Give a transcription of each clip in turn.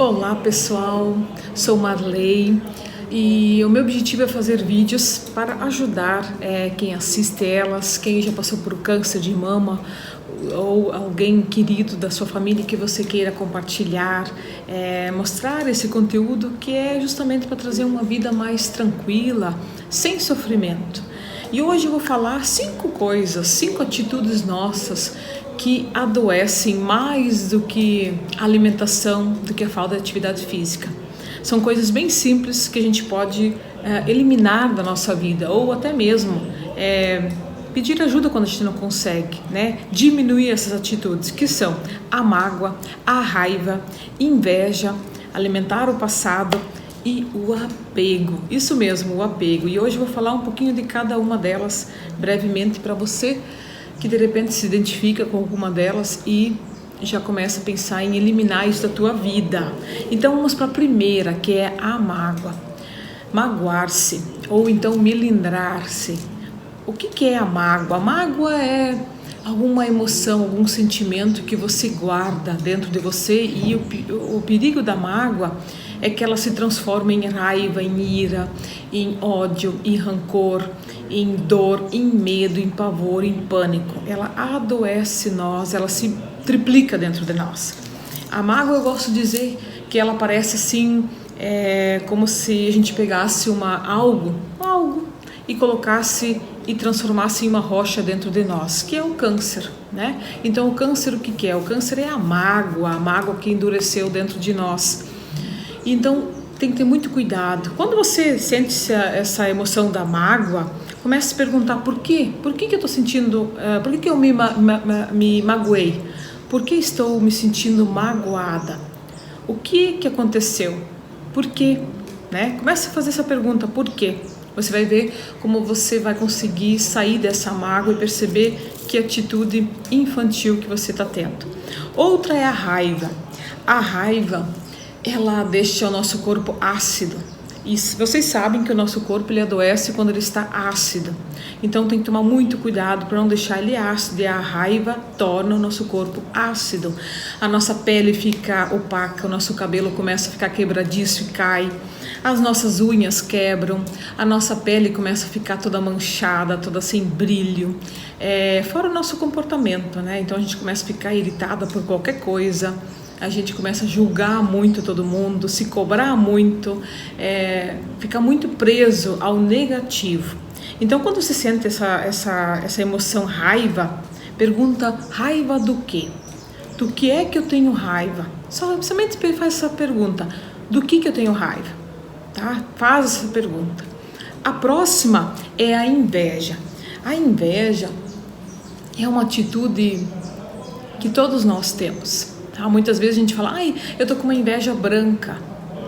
Olá pessoal, sou Marley e o meu objetivo é fazer vídeos para ajudar quem assiste elas, quem já passou por câncer de mama ou alguém querido da sua família que você queira compartilhar, mostrar esse conteúdo que é justamente para trazer uma vida mais tranquila, sem sofrimento. E hoje eu vou falar 5 atitudes nossas que adoecem mais do que a alimentação, do que a falta de atividade física. São coisas bem simples que a gente pode eliminar da nossa vida, ou até mesmo pedir ajuda quando a gente não consegue, né? Diminuir essas atitudes, que são a mágoa, a raiva, inveja, alimentar o passado e o apego. Isso mesmo, o apego. E hoje eu vou falar um pouquinho de cada uma delas brevemente para você que de repente se identifica com alguma delas e já começa a pensar em eliminar isso da tua vida. Então vamos para a primeira, que é a mágoa. Magoar-se ou então melindrar-se. O que é a mágoa? A mágoa é alguma emoção, algum sentimento que você guarda dentro de você, e o perigo da mágoa é que ela se transforma em raiva, em ira, em ódio, em rancor, em dor, em medo, em pavor, em pânico. Ela adoece nós, ela se triplica dentro de nós. A mágoa, eu gosto de dizer que ela parece assim, como se a gente pegasse algo e colocasse e transformasse em uma rocha dentro de nós, que é o câncer, né? Então o câncer, o que é? O câncer é a mágoa que endureceu dentro de nós. Então tem que ter muito cuidado. Quando você sente essa emoção da mágoa, comece a se perguntar por quê? Por que eu estou sentindo, por que eu me magoei? Por que estou me sentindo magoada? O que aconteceu? Por quê? Né? Comece a fazer essa pergunta, por quê? Você vai ver como você vai conseguir sair dessa mágoa e perceber que atitude infantil que você está tendo. Outra é a raiva. A raiva, ela deixa o nosso corpo ácido. E vocês sabem que o nosso corpo ele adoece quando ele está ácido. Então tem que tomar muito cuidado para não deixar ele ácido. E a raiva torna o nosso corpo ácido. A nossa pele fica opaca, o nosso cabelo começa a ficar quebradiço e cai. As nossas unhas quebram, a nossa pele começa a ficar toda manchada, toda sem brilho. Fora o nosso comportamento, né? Então a gente começa a ficar irritada por qualquer coisa. A gente começa a julgar muito todo mundo, se cobrar muito, fica muito preso ao negativo. Então, quando você sente essa emoção raiva, pergunta: raiva do quê? Do que é que eu tenho raiva? Somente faz essa pergunta: do que eu tenho raiva? Tá? Faz essa pergunta. A próxima é a inveja. A inveja é uma atitude que todos nós temos. Muitas vezes a gente fala: ai, eu tô com uma inveja branca,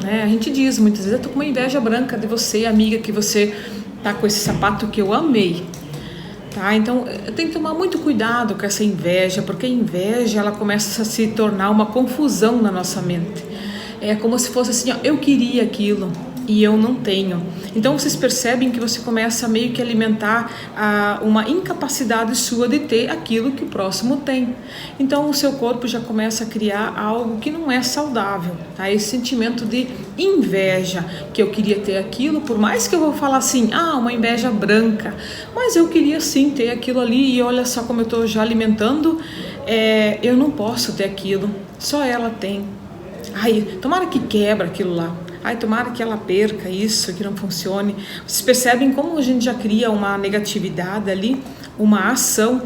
né? A gente diz muitas vezes: eu tô com uma inveja branca de você, amiga, que você tá com esse sapato que eu amei, tá? Então tem que tomar muito cuidado com essa inveja, porque a inveja ela começa a se tornar uma confusão na nossa mente. É como se fosse assim: ó, eu queria aquilo e eu não tenho. Então vocês percebem que você começa a meio que alimentar uma incapacidade sua de ter aquilo que o próximo tem. Então o seu corpo já começa a criar algo que não é saudável, tá? Esse sentimento de inveja, que eu queria ter aquilo, por mais que eu vou falar assim: uma inveja branca, mas eu queria sim ter aquilo ali, e olha só como eu estou já alimentando, eu não posso ter aquilo, só ela tem. Ai, tomara que quebra aquilo lá. Ai, tomara que ela perca isso, que não funcione. Vocês percebem como a gente já cria uma negatividade ali, uma ação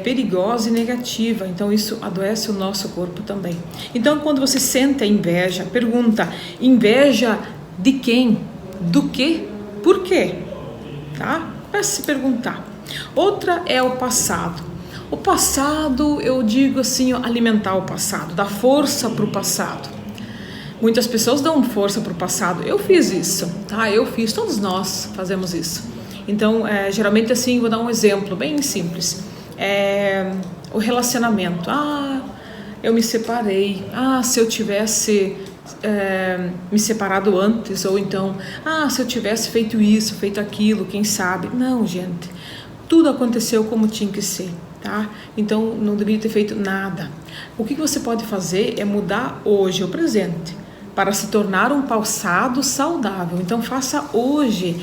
perigosa e negativa. Então isso adoece o nosso corpo também. Então quando você sente a inveja, pergunta: inveja de quem? Do quê? Por quê? Tá? Para se perguntar. Outra é o passado. O passado, eu digo assim, alimentar o passado, dar força para o passado. Muitas pessoas dão força para o passado. Eu fiz isso, tá? Todos nós fazemos isso. Então, geralmente assim, vou dar um exemplo bem simples. O relacionamento. Eu me separei. Se eu tivesse me separado antes, ou então, se eu tivesse feito isso, feito aquilo, quem sabe? Não, gente. Tudo aconteceu como tinha que ser. Tá? Então não deveria ter feito nada. O que você pode fazer é mudar hoje, o presente. para se tornar um passado saudável. Então faça hoje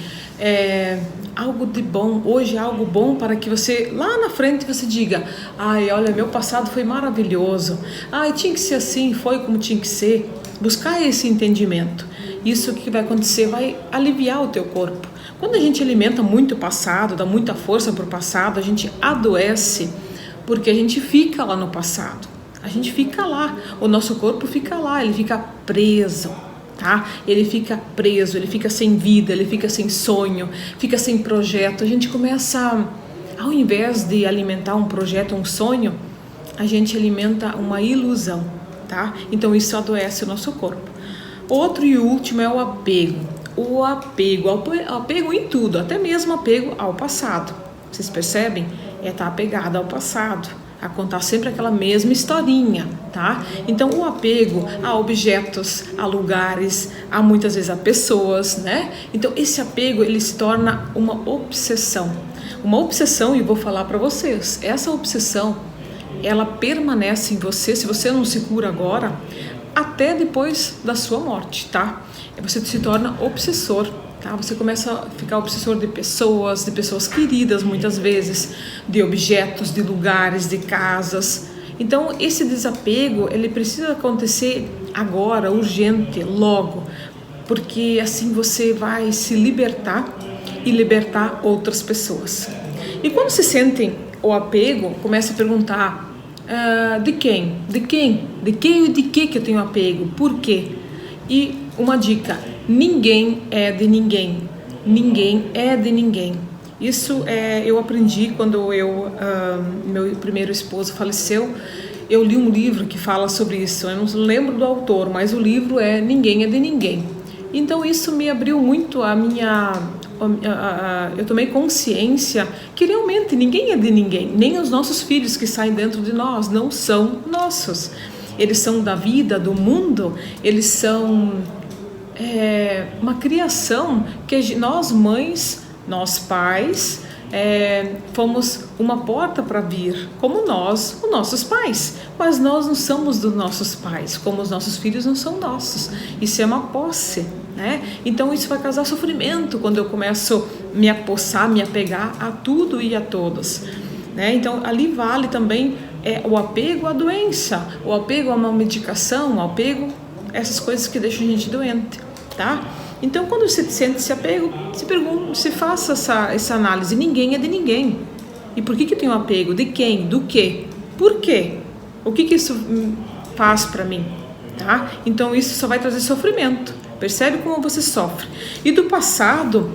algo de bom, hoje algo bom, para que você lá na frente você diga: ai, olha, meu passado foi maravilhoso, ai, tinha que ser assim, foi como tinha que ser. Buscar esse entendimento. Isso que vai acontecer, vai aliviar o teu corpo. Quando a gente alimenta muito o passado, dá muita força para o passado, a gente adoece, porque a gente fica lá no passado. A gente fica lá, o nosso corpo fica lá, ele fica preso, tá? Ele fica preso, ele fica sem vida, ele fica sem sonho, fica sem projeto. A gente começa, ao invés de alimentar um projeto, um sonho, a gente alimenta uma ilusão, tá? Então isso adoece o nosso corpo. Outro e último é o apego. O apego em tudo, até mesmo apego ao passado. Vocês percebem? É estar apegado ao passado, a contar sempre aquela mesma historinha, tá? Então o apego a objetos, a lugares, a muitas vezes a pessoas, né? Então esse apego, ele se torna uma obsessão. Uma obsessão, e vou falar para vocês, essa obsessão, ela permanece em você, se você não se cura agora, até depois da sua morte, tá? Você se torna obsessor, tá? Você começa a ficar obsessor de pessoas queridas muitas vezes, de objetos, de lugares, de casas. Então esse desapego, ele precisa acontecer agora, urgente, logo, porque assim você vai se libertar e libertar outras pessoas. E quando se sentem o apego, começa a perguntar: de quem? De quem? De quem e de que eu tenho apego? Por quê? E uma dica: ninguém é de ninguém. Ninguém é de ninguém. Isso eu aprendi quando meu primeiro esposo faleceu. Eu li um livro que fala sobre isso. Eu não lembro do autor, mas o livro é Ninguém é de Ninguém. Então isso me abriu muito eu tomei consciência que realmente ninguém é de ninguém, nem os nossos filhos que saem dentro de nós não são nossos. Eles são da vida, do mundo, eles são uma criação que nós mães, nós pais, fomos uma porta para vir, como nós, os nossos pais, mas nós não somos dos nossos pais, como os nossos filhos não são nossos. Isso é uma posse, né? Então isso vai causar sofrimento quando eu começo a me apossar, me apegar a tudo e a todos, né? Então ali vale também o apego à doença, o apego a uma medicação, o apego a essas coisas que deixam a gente doente, tá? Então, quando você sente esse apego, se faça essa análise. Ninguém é de ninguém. E por que eu tenho apego? De quem? Do quê? Por quê? O que isso faz para mim? Tá? Então, isso só vai trazer sofrimento. Percebe como você sofre? E do passado,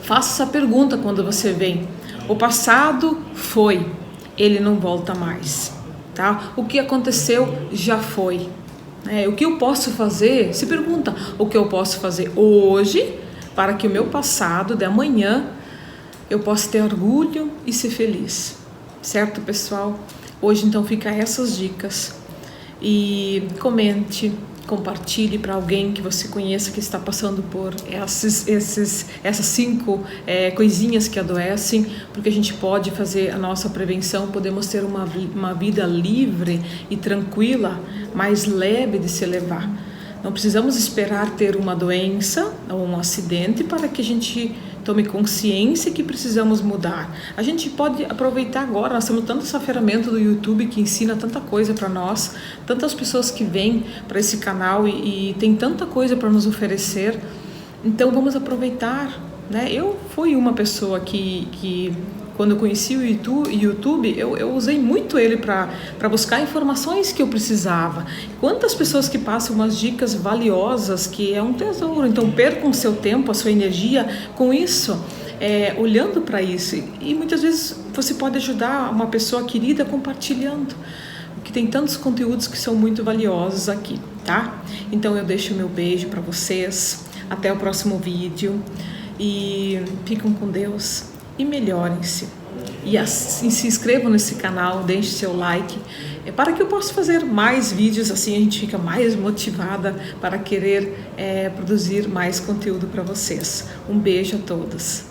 faça essa pergunta quando você vem. O passado foi, ele não volta mais. Tá? O que aconteceu já foi. O que eu posso fazer? Se pergunta, o que eu posso fazer hoje para que o meu passado de amanhã eu possa ter orgulho e ser feliz, certo, pessoal? Hoje então fica essas dicas e comente, compartilhe para alguém que você conheça que está passando por essas 5 coisinhas que adoecem, porque a gente pode fazer a nossa prevenção, podemos ter uma vida livre e tranquila, mais leve de se levar. Não precisamos esperar ter uma doença ou um acidente para que a gente tome consciência que precisamos mudar. A gente pode aproveitar agora, nós temos tanta essa ferramenta do YouTube que ensina tanta coisa para nós, tantas pessoas que vêm para esse canal e tem tanta coisa para nos oferecer. Então vamos aproveitar, né? Eu fui uma pessoa que quando eu conheci o YouTube, eu usei muito ele para buscar informações que eu precisava. Quantas pessoas que passam umas dicas valiosas, que é um tesouro. Então percam seu tempo, a sua energia com isso, olhando para isso. E muitas vezes você pode ajudar uma pessoa querida compartilhando, que tem tantos conteúdos que são muito valiosos aqui, tá? Então eu deixo o meu beijo para vocês. Até o próximo vídeo. E ficam com Deus. E melhorem-se. E assim, se inscrevam nesse canal, deixe seu like, para que eu possa fazer mais vídeos, assim a gente fica mais motivada para querer produzir mais conteúdo para vocês. Um beijo a todos.